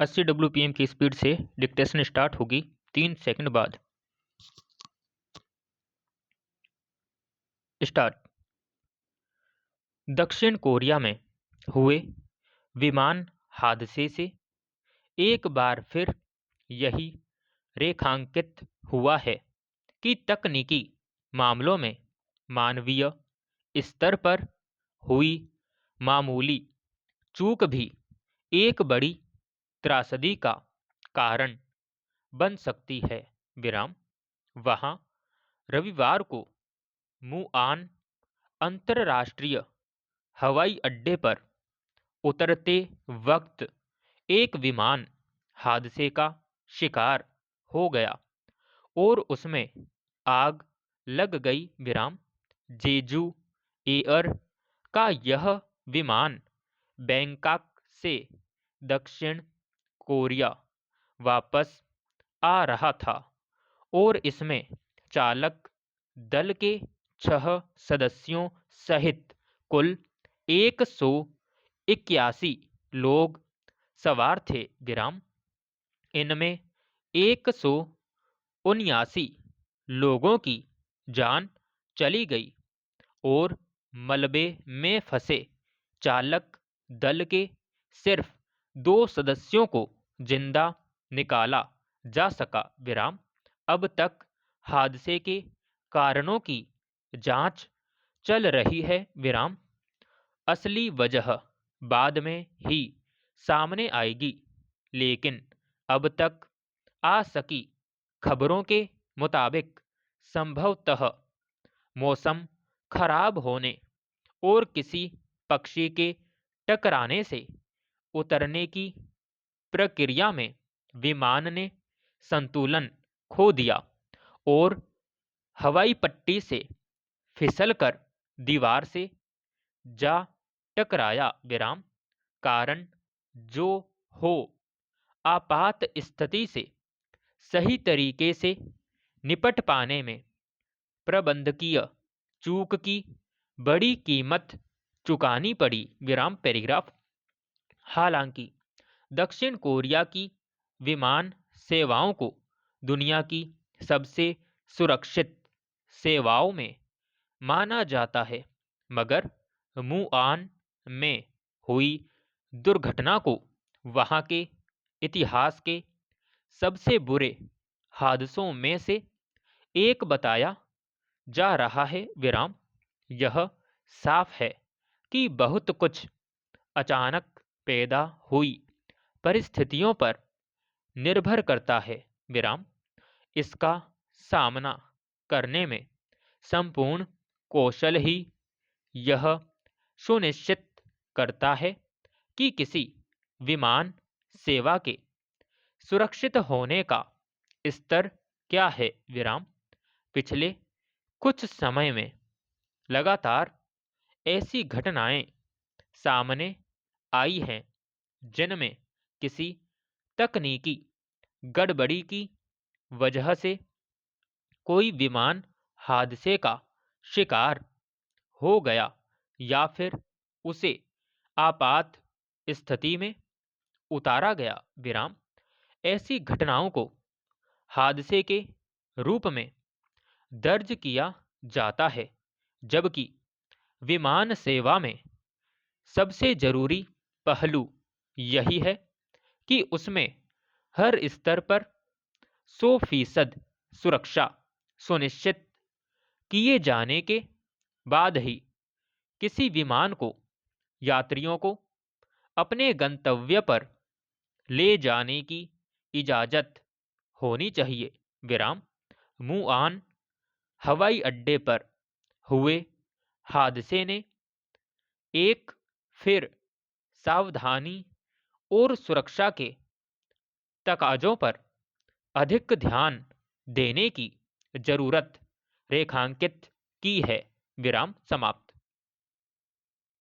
80 WPM की speed से dictation start होगी 3 सेकंड बाद। स्टार्ट। दक्षिण कोरिया में हुए विमान हादसे से एक बार फिर यही रेखांकित हुआ है कि तकनीकी मामलों में मानवीय स्तर पर हुई मामूली चूक भी एक बड़ी त्रासदी का कारण बन सकती है। विराम। वहां रविवार को मुआन अंतर्राष्ट्रीय हवाई अड्डे पर उतरते वक्त एक विमान हादसे का शिकार हो गया और उसमें आग लग गई। विराम। जेजू एयर का यह विमान बैंकॉक से दक्षिण कोरिया वापस आ रहा था और इसमें चालक दल के 6 सदस्यों सहित कुल 181 लोग सवार थे। विराम। इनमें 179 लोगों की जान चली गई और मलबे में फंसे चालक दल के सिर्फ 2 सदस्यों को जिंदा निकाला जा सका। विराम। अब तक हादसे के कारणों की जांच चल रही है। विराम। असली वजह बाद में ही सामने आएगी, लेकिन अब तक आ सकी खबरों के मुताबिक संभवतः मौसम खराब होने और किसी पक्षी के टकराने से उतरने की प्रक्रिया में विमान ने संतुलन खो दिया और हवाई पट्टी से फिसलकर दीवार से जा टकराया। विराम। कारण जो हो, आपात स्थिति से सही तरीके से निपट पाने में प्रबंधकीय चूक की बड़ी कीमत चुकानी पड़ी। विराम पैराग्राफ। हालांकि दक्षिण कोरिया की विमान सेवाओं को दुनिया की सबसे सुरक्षित सेवाओं में माना जाता है, मगर मुआन में हुई दुर्घटना को वहां के इतिहास के सबसे बुरे हादसों में से एक बताया जा रहा है। विराम। यह साफ है कि बहुत कुछ अचानक पैदा हुई परिस्थितियों पर निर्भर करता है। विराम। इसका सामना करने में संपूर्ण कौशल ही यह सुनिश्चित करता है कि किसी विमान सेवा के सुरक्षित होने का स्तर क्या है। विराम। पिछले कुछ समय में लगातार ऐसी घटनाएं सामने आई हैं जिनमें किसी तकनीकी गड़बड़ी की वजह से कोई विमान हादसे का शिकार हो गया या फिर उसे आपात स्थिति में उतारा गया। विराम। ऐसी घटनाओं को हादसे के रूप में दर्ज किया जाता है, जबकि विमान सेवा में सबसे जरूरी पहलू यही है कि उसमें हर स्तर पर 100% सुरक्षा सुनिश्चित किए जाने के बाद ही किसी विमान को यात्रियों को अपने गंतव्य पर ले जाने की इजाजत होनी चाहिए। विराम। मुआन हवाई अड्डे पर हुए हादसे ने एक फिर सावधानी और सुरक्षा के तकाजों पर अधिक ध्यान देने की जरूरत रेखांकित की है। विराम समाप्त।